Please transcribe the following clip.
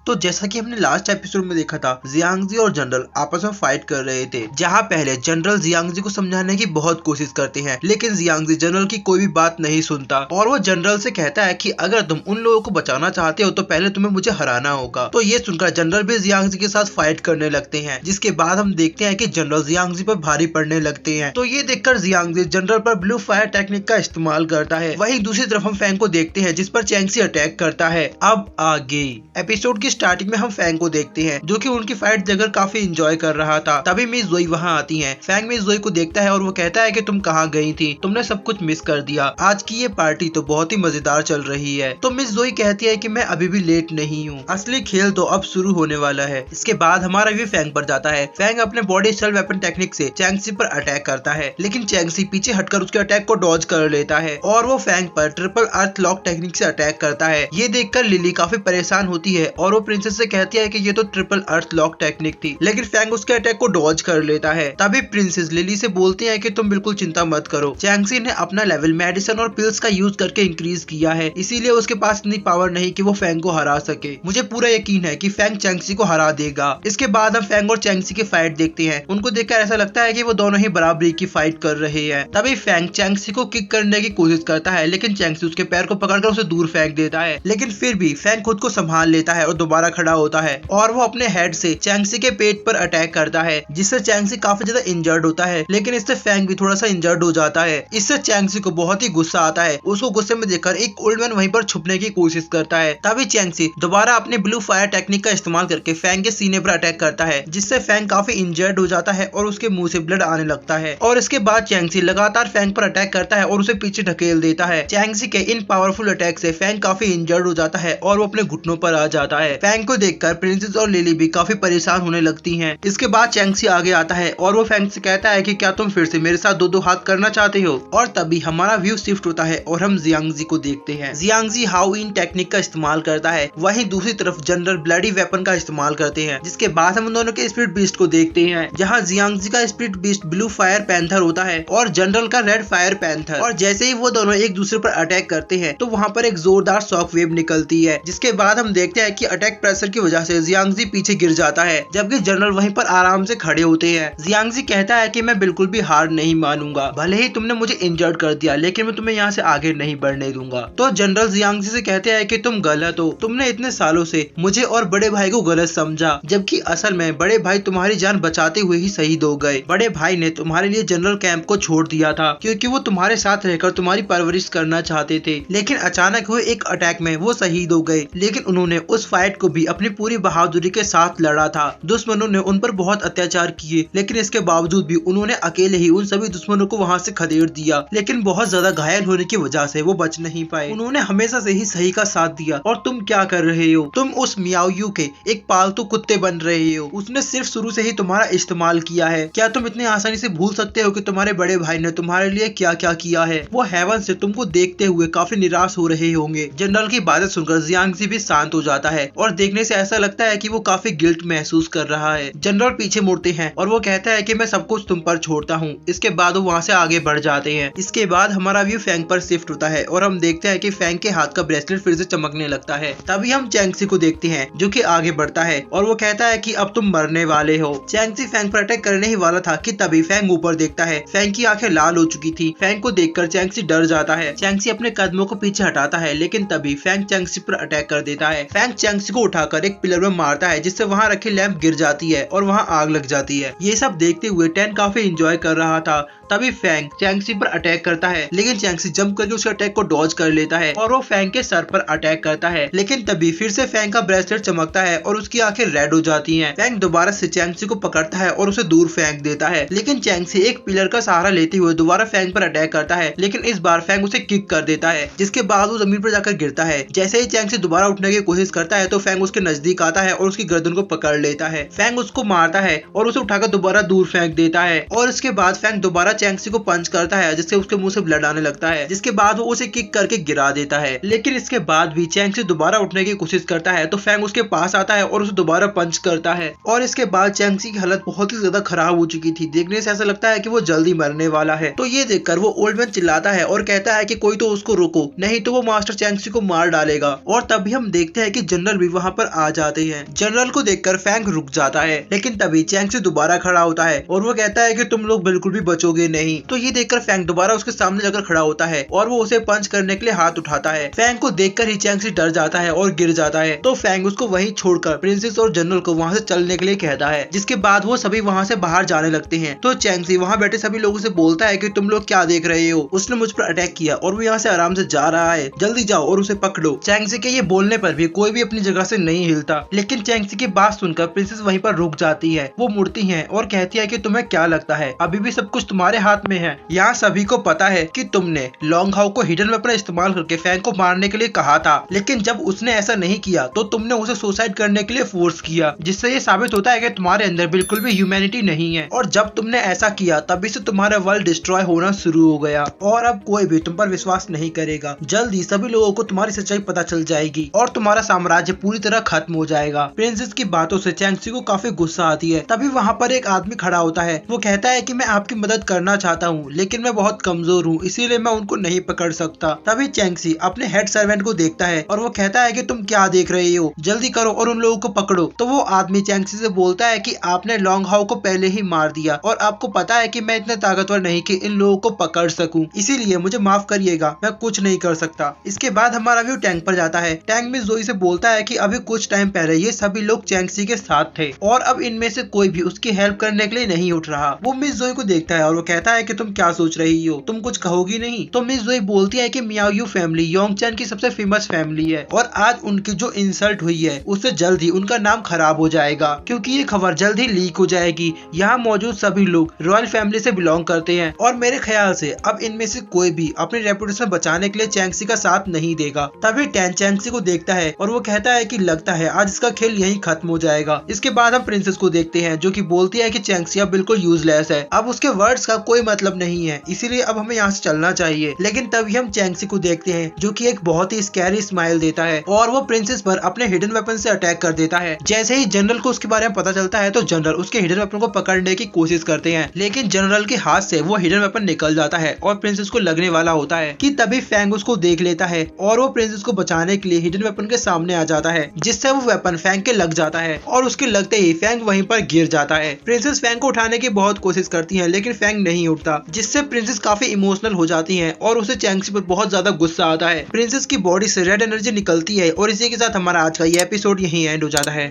तो जैसा कि हमने लास्ट एपिसोड में देखा था, जियांगजी और जनरल आपस में फाइट कर रहे थे, जहाँ पहले जनरल जियांगजी को समझाने की बहुत कोशिश करते हैं, लेकिन जियांगजी जनरल की कोई भी बात नहीं सुनता और वो जनरल से कहता है कि अगर तुम उन लोगों को बचाना चाहते हो तो पहले तुम्हें मुझे हराना होगा। तो ये सुनकर जनरल भी जियांगजी के साथ फाइट करने लगते हैं, जिसके बाद हम देखते हैं कि जनरल जियांगजी पर भारी पड़ने लगते हैं। तो ये देखकर जियांगजी जनरल पर ब्लू फायर टेक्निक का इस्तेमाल करता है। वहीं दूसरी तरफ हम फैंग को देखते हैं जिस पर चैंगसी अटैक करता है। अब आगे एपिसोड की स्टार्टिंग में हम फैंग को देखते हैं जो कि उनकी फाइट देखकर काफी एंजॉय कर रहा था। तभी मिस जोई वहाँ आती है। फैंग मिस जोई को देखता है और वो कहता है कि तुम कहाँ गई थी, तुमने सब कुछ मिस कर दिया। आज की ये पार्टी तो बहुत ही मजेदार चल रही है। तो मिस जोई कहती है कि मैं अभी भी लेट नहीं हूँ, असली खेल तो अब शुरू होने वाला है। इसके बाद हमारा व्यू फैंग पर जाता है। फैंग अपने बॉडी स्टाइल वेपन टेक्निक से चैंगसी पर अटैक करता है, लेकिन चैंगसी पीछे हटकर उसके अटैक को डॉज कर लेता है और वो फैंग पर ट्रिपल अर्थ लॉक टेक्निक से अटैक करता है। ये देखकर लिली काफी परेशान होती है और वो प्रिंसेस से कहती है कि ये तो ट्रिपल अर्थ लॉक टेक्निक थी, लेकिन फैंग उसके अटैक को डॉज कर लेता है। तभी प्रिंसेस लिली से बोलती है कि तुम बिल्कुल चिंता मत करो, चैंगसी ने अपना लेवल मेडिसिन और पिल्स का यूज करके इंक्रीज किया है, इसीलिए उसके पास इतनी पावर नहीं कि वो फैंग को हरा सके। मुझे पूरा यकीन है कि फैंग चैंगसी को हरा देगा। इसके बाद हम फैंग और चैंगसी की फाइट देखते हैं। उनको देखकर ऐसा लगता है कि वो दोनों ही बराबरी की फाइट कर रहे हैं। तभी फैंग चैंगसी को किक करने की कोशिश करता है, लेकिन चैंगसी उसके पैर को पकड़कर उसे दूर फेंक देता है। लेकिन फिर भी फैंग खुद को संभाल लेता है और दोबारा खड़ा होता है और वो अपने हेड से चैंगसी के पेट पर अटैक करता है, जिससे चैंगसी काफी ज्यादा इंजर्ड होता है, लेकिन इससे फैंग भी थोड़ा सा इंजर्ड हो जाता है। इससे चैंगसी को बहुत ही गुस्सा आता है। उसको गुस्से में देखकर एक ओल्ड मैन वहीं पर छुपने की कोशिश करता है। तभी चैंगसी दोबारा अपने ब्लू फायर टेक्निक का इस्तेमाल करके फैंग के सीने पर अटैक करता है, जिससे फैंग काफी इंजर्ड हो जाता है और उसके मुंह से ब्लड आने लगता है। और इसके बाद चैंगसी लगातार फैंग पर अटैक करता है और उसे पीछे ढकेल देता है। चैंगसी के इन पावरफुल अटैक से फैंग काफी इंजर्ड हो जाता है और वो अपने घुटनों पर आ जाता है। फैंग को देखकर प्रिंसेस और लिली भी काफी परेशान होने लगती हैं। इसके बाद चैंगसी आगे आता है और वो फैंग से कहता है कि क्या तुम फिर से मेरे साथ दो दो हाथ करना चाहते हो। और तभी हमारा व्यू शिफ्ट होता है और हम जियांगजी को देखते हैं। जियांगजी हाउ इन टेक्निक का इस्तेमाल करता है, वहीं दूसरी तरफ जनरल ब्लडी वेपन का इस्तेमाल करते हैं। जिसके बाद हम दोनों के स्पिरिट बीस्ट को देखते हैं, जहाँ जियांगजी का spirit beast blue fire panther होता है और जनरल का रेड फायर पैंथर। और जैसे ही वो दोनों एक दूसरे पर अटैक करते हैं तो वहाँ पर एक जोरदार शॉक वेव निकलती है, जिसके बाद हम देखते हैं कि अटैक प्रेशर की वजह से जियांगजी पीछे गिर जाता है, जबकि जनरल वहीं पर आराम से खड़े होते हैं। जियांगजी कहता है कि मैं बिल्कुल भी हार नहीं मानूंगा, भले ही तुमने मुझे इंजर्ड कर दिया, लेकिन मैं तुम्हें यहाँ से आगे नहीं बढ़ने दूंगा। तो जनरल जियांगजी से कहते हैं कि तुम गलत हो, तुमने इतने सालों से मुझे और बड़े भाई को गलत समझा, जबकि असल में बड़े भाई तुम्हारी जान बचाते हुए ही शहीद हो गए। बड़े भाई ने तुम्हारे लिए जनरल कैंप को छोड़ दिया था क्योंकि वो तुम्हारे साथ रहकर तुम्हारी परवरिश करना चाहते थे, लेकिन अचानक हुए एक अटैक में वो शहीद हो गए। लेकिन उन्होंने उस फाइट को भी अपनी पूरी बहादुरी के साथ लड़ा था। दुश्मनों ने उन पर बहुत अत्याचार किए, लेकिन इसके बावजूद भी उन्होंने अकेले ही उन सभी दुश्मनों को वहाँ से खदेड़ दिया, लेकिन बहुत ज्यादा घायल होने की वजह से वो बच नहीं पाए। उन्होंने हमेशा से ही सही का साथ दिया। और तुम क्या कर रहे हो? तुम उस मियाओ के एक पालतू कुत्ते बन रहे हो। उसने सिर्फ शुरू से ही तुम्हारा इस्तेमाल किया है। क्या तुम इतनी आसानी से भूल सकते हो कि तुम्हारे बड़े भाई ने तुम्हारे लिए क्या क्या किया है? वो हेवन से तुमको देखते हुए काफी निराश हो रहे होंगे। जनरल की बातें सुनकर जियांगजी भी शांत हो जाता है और देखने से ऐसा लगता है कि वो काफी गिल्ट महसूस कर रहा है। जनरल पीछे मुड़ते हैं और वो कहता है कि मैं सब कुछ तुम पर छोड़ता हूँ। इसके बाद वो वहाँ से आगे बढ़ जाते हैं। इसके बाद हमारा व्यू फैंग पर शिफ्ट होता है और हम देखते हैं कि फैंग के हाथ का ब्रेसलेट फिर से चमकने लगता है। तभी हम चैंगसी को देखते हैं जो कि आगे बढ़ता है और वो कहता है कि अब तुम मरने वाले हो। चैंगसी फैंग पर अटैक करने ही वाला था कि तभी फैंग ऊपर देखता है। फैंग की आंखें लाल हो चुकी थी। फैंग को देखकर चैंगसी डर जाता है। चैंगसी अपने कदमों को पीछे हटाता है, लेकिन तभी फैंग चैंगसी पर अटैक कर देता है। फैंग चैंगसी को उठाकर एक पिलर में मारता है, जिससे वहाँ रखी लैंप गिर जाती है और वहाँ आग लग जाती है। ये सब देखते हुए टैन काफी एंजॉय कर रहा था। तभी फैंग चैंगसी पर अटैक करता है, लेकिन चैंगसी जंप करके उसके अटैक को डॉज कर लेता है और वो फैंग के सर पर अटैक करता है। लेकिन तभी फिर से फैंग का ब्रेसलेट चमकता है और उसकी आंखें रेड हो जाती हैं। फैंग दोबारा से चैंगसी को पकड़ता है और उसे दूर फेंक देता है, लेकिन चैंगसी एक पिलर का सहारा लेते हुए दोबारा फैंग पर अटैक करता है, लेकिन इस बार फैंग उसे किक कर देता है, जिसके बाद वो जमीन पर जाकर गिरता है। जैसे ही चैंगसी दोबारा उठने की कोशिश करता है तो फैंग उसके नजदीक आता है और उसकी गर्दन को पकड़ लेता है। फैंग उसको मारता है और उसे उठाकर दोबारा दूर फेंक देता है और इसके बाद फैंग दोबारा चैंक्सी को पंच करता है जिससे उसके मुंह से ब्लड आने लगता है, जिसके बाद वो उसे किक करके गिरा देता है। लेकिन इसके बाद भी चैंक्सी दोबारा उठने की कोशिश करता है तो फैंग उसके पास आता है और उसे दोबारा पंच करता है। और इसके बाद चैंक्सी की हालत बहुत ही ज्यादा खराब हो चुकी थी, देखने से ऐसा लगता है कि वो जल्दी मरने वाला है। तो ये देखकर वो ओल्ड मैन चिल्लाता है और कहता है कि कोई तो उसको रोको, नहीं तो वो मास्टर चैंक्सी को मार डालेगा। और तभी हम देखते हैं कि जनरल भी वहाँ पर आ जाते हैं। जनरल को देखकर फैंग रुक जाता है, लेकिन तभी चैंक्सी दोबारा खड़ा होता है और वो कहता है कि तुम लोग बिल्कुल भी बचोगे नहीं। तो ये देखकर फैंग दोबारा उसके सामने जाकर खड़ा होता है और वो उसे पंच करने के लिए हाथ उठाता है। फैंग को देखकर ही चैंक्सी डर जाता है और गिर जाता है। तो फैंग उसको वहीं छोड़कर प्रिंसेस और जनरल को वहाँ से चलने के लिए कहता है, जिसके बाद वो सभी वहाँ से बाहर जाने लगते हैं। तो चैंक्सी वहाँ बैठे सभी लोगों से बोलता है कि तुम लोग क्या देख रहे हो, उसने मुझ पर अटैक किया और वो यहाँ से आराम से जा रहा है, जल्दी जाओ और उसे पकड़ो। चैंक्सी के ये बोलने पर भी कोई भी अपनी जगह से नहीं हिलता, लेकिन चैंक्सी की बात सुनकर प्रिंसेस वहीं पर रुक जाती है। वो मुड़ती है और कहती है कि तुम्हें क्या लगता है अभी भी सब कुछ तुम्हारे हाथ में है। यहाँ सभी को पता है कि तुमने लॉन्ग हाउ को हिडन वेपन इस्तेमाल करके फैंग को मारने के लिए कहा था, लेकिन जब उसने ऐसा नहीं किया तो तुमने उसे सुसाइड करने के लिए फोर्स किया, जिससे ये साबित होता है कि तुम्हारे अंदर बिल्कुल भी ह्यूमैनिटी नहीं है। और जब तुमने ऐसा किया तभी से तुम्हारा वर्ल्ड डिस्ट्रॉय होना शुरू हो गया और अब कोई भी तुम पर विश्वास नहीं करेगा। जल्दी सभी लोगों को तुम्हारी सच्चाई पता चल जाएगी और तुम्हारा साम्राज्य पूरी तरह खत्म हो जाएगा। प्रिंसेस की बातों से चैंक्सी को काफी गुस्सा आती है। तभी वहाँ पर एक आदमी खड़ा होता है। वो कहता है कि मैं आपकी मदद करना चाहता हूँ, लेकिन मैं बहुत कमजोर हूँ, इसीलिए मैं उनको नहीं पकड़ सकता। तभी चैंक्सी अपने हेड सर्वेंट को देखता है और वो कहता है कि तुम क्या देख रहे हो, जल्दी करो और उन लोगों को पकड़ो। तो वो आदमी चैंक्सी से बोलता है कि आपने लॉन्ग हाउ को पहले ही मार दिया और आपको पता है कि मैं इतना ताकतवर नहीं कि इन लोगों को पकड़ सकूं, इसीलिए मुझे माफ करिएगा, मैं कुछ नहीं कर सकता। इसके बाद हमारा व्यू टैंक पर जाता है। टैंक मिस जोई से बोलता है कि अभी कुछ टाइम पहले ये सभी लोग चैंक्सी के साथ थे और अब इनमें से कोई भी उसकी हेल्प करने के लिए नहीं उठ रहा। वो मिस जोई को देखता है और वो कहता है कि तुम क्या सोच रही हो, तुम कुछ कहोगी नहीं। तो मिस जोई बोलती है कि मियाओ यू फैमिली योंगचैन की सबसे फेमस फैमिली है और आज उनकी जो इंसल्ट हुई है उससे जल्दी उनका नाम खराब हो जाएगा, क्योंकि ये खबर जल्द ही लीक हो जाएगी। यहाँ मौजूद सभी लोग रॉयल फैमिली से बिलोंग करते हैं और मेरे ख्याल से अब इनमें से कोई भी अपनी रेपुटेशन बचाने के लिए चैंक्सी का साथ नहीं देगा। तभी टैन चैंक्सी को देखता है और वो कहता है कि लगता है आज इसका खेल यहीं खत्म हो जाएगा। इसके बाद हम प्रिंसेस को देखते हैं जो कि बोलती है कि चैंक्सी अब बिल्कुल यूजलेस है, अब उसके वर्ड्स का कोई मतलब नहीं है, इसीलिए अब हमें यहाँ से चलना चाहिए। लेकिन तभी हम चैंक्सी को देखते हैं जो कि एक बहुत ही स्कैरी स्माइल देता है और वो प्रिंसेस पर अपने हिडन वेपन से अटैक कर देता है। जैसे ही जनरल को उसके बारे में पता चलता है तो जनरल उसके हिडन वेपन को पकड़ने की कोशिश करते हैं, लेकिन जनरल के हाथ से वो हिडन वेपन निकल जाता है और प्रिंसेस को लगने वाला होता है कि तभी फैंग उसको देख लेता है और वो प्रिंसेस को बचाने के लिए हिडन वेपन के सामने आ जाता है, जिससे वो वेपन फैंग के लग जाता है और उसके लगते ही फैंग वहीं पर गिर जाता है। प्रिंसेस फैंग को उठाने की बहुत कोशिश करती है, लेकिन फैंग नहीं उठता, जिससे प्रिंसेस काफी इमोशनल हो जाती है और उसे चैंक्सी पर बहुत ज्यादा गुस्सा आता है। प्रिंसेस की बॉडी से रेड एनर्जी निकलती है और इसी के साथ हमारा आज का ये एपिसोड यहीं एंड हो जाता है।